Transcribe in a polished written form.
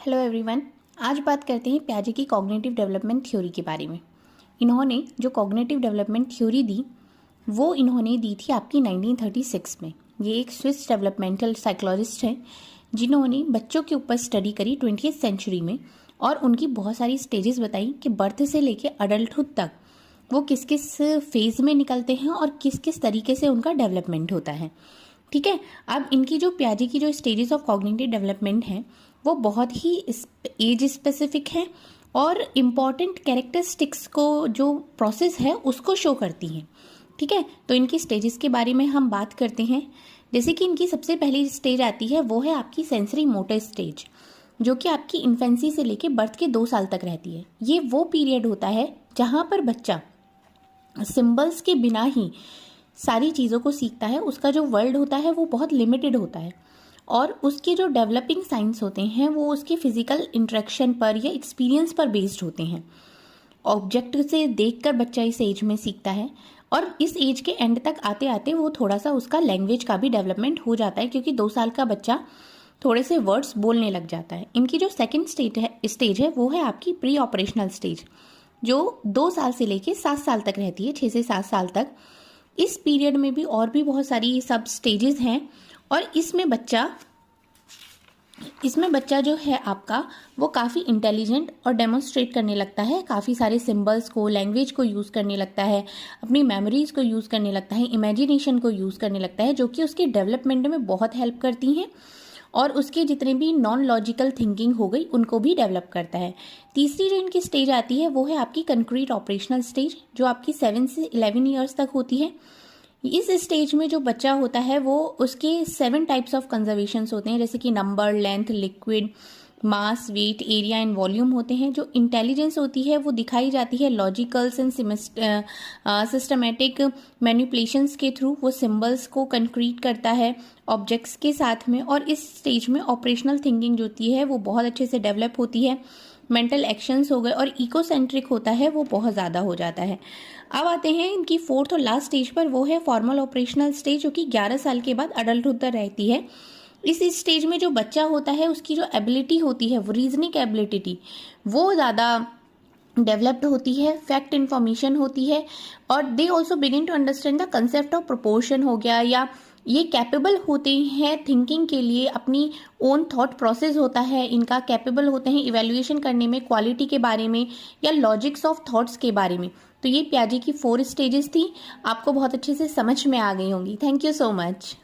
Hello everyone. आज बात करते हैं पियाजे की कॉग्निटिव डेवलपमेंट थ्योरी के बारे में। इन्होंने जो कॉग्निटिव डेवलपमेंट थ्योरी दी वो इन्होंने दी थी आपकी 1936 में। ये एक स्विस डेवलपमेंटल साइकोलॉजिस्ट हैं जिन्होंने बच्चों के ऊपर स्टडी करी 20th सेंचुरी में और उनकी बहुत सारी स्टेजेस बताई कि बर्थ से लेके अडल्टहुड तक वो किस किस फेज़ में निकलते हैं और किस किस तरीके से उनका डेवलपमेंट होता है। ठीक है, अब इनकी जो पियाजे की जो स्टेजेस ऑफ कॉग्निटिव डेवलपमेंट हैं वो बहुत ही एज स्पेसिफिक है और इम्पॉर्टेंट कैरेक्टरिस्टिक्स को जो प्रोसेस है उसको शो करती हैं। ठीक है, तो इनकी स्टेजेस के बारे में हम बात करते हैं। जैसे कि इनकी सबसे पहली स्टेज आती है वो है आपकी सेंसरी मोटर स्टेज, जो कि आपकी इन्फेंसी से लेके बर्थ के 2 साल तक रहती है। ये वो पीरियड होता है जहाँ पर बच्चा सिंबल्स के बिना ही सारी चीज़ों को सीखता है। उसका जो वर्ल्ड होता है वो बहुत लिमिटेड होता है और उसके जो डेवलपिंग साइंस होते हैं वो उसके फिजिकल इंटरेक्शन पर या एक्सपीरियंस पर बेस्ड होते हैं। ऑब्जेक्ट से देखकर बच्चा इस एज में सीखता है और इस एज के एंड तक आते आते वो थोड़ा सा उसका लैंग्वेज का भी डेवलपमेंट हो जाता है, क्योंकि 2 साल का बच्चा थोड़े से वर्ड्स बोलने लग जाता है। इनकी जो सेकेंड स्टेज है वो है आपकी प्री ऑपरेशनल स्टेज, जो 2 साल से लेके 7 साल तक रहती है, 6 से 7 साल तक। इस पीरियड में भी और भी बहुत सारी सब स्टेजेस हैं और इसमें बच्चा जो है आपका वो काफ़ी इंटेलिजेंट और डेमोन्स्ट्रेट करने लगता है, काफ़ी सारे सिंबल्स को, लैंग्वेज को यूज़ करने लगता है, अपनी मेमोरीज़ को यूज़ करने लगता है, इमेजिनेशन को यूज़ करने लगता है, जो कि उसके डेवलपमेंट में बहुत हेल्प करती हैं और उसके जितने भी नॉन लॉजिकल थिंकिंग हो गई उनको भी डेवलप करता है। तीसरी जो इनकी स्टेज आती है वो है आपकी कंक्रीट ऑपरेशनल स्टेज, जो आपकी 7 से 11 ईयर्स तक होती है। इस स्टेज में जो बच्चा होता है वो उसके 7 टाइप्स ऑफ कंजर्वेशंस होते हैं, जैसे कि number, length, liquid, mass, weight, area and volume होते हैं। जो इंटेलिजेंस होती है वो दिखाई जाती है लॉजिकल्स एंड सिस्टमेटिक मैनिपुलेशंस के थ्रू। वो सिंबल्स को कंक्रीट करता है ऑब्जेक्ट्स के साथ में। और इस स्टेज में ऑपरेशनल थिंकिंग जो होती है वो बहुत अच्छे से डेवलप होती है। मेंटल एक्शंस हो गए और इकोसेंट्रिक होता है वो बहुत ज़्यादा हो जाता है। अब आते हैं इनकी 4th और लास्ट स्टेज पर, वो है फॉर्मल ऑपरेशनल स्टेज, जो कि 11 साल के बाद अडल्टहुड तक रहती है। इस स्टेज में जो बच्चा होता है उसकी जो एबिलिटी होती है, वो रीजनिंग एबिलिटी वो ज़्यादा डेवलप्ड होती है, फैक्ट इन्फॉर्मेशन होती है और they also begin to understand the concept of proportion हो गया, या ये कैपेबल होते हैं थिंकिंग के लिए, अपनी ओन थॉट प्रोसेस होता है इनका, कैपेबल होते हैं इवेल्युएशन करने में क्वालिटी के बारे में या लॉजिक्स ऑफ थॉट्स के बारे में। तो ये पियाजे की 4 स्टेजेस थी, आपको बहुत अच्छे से समझ में आ गई होंगी। Thank you so much.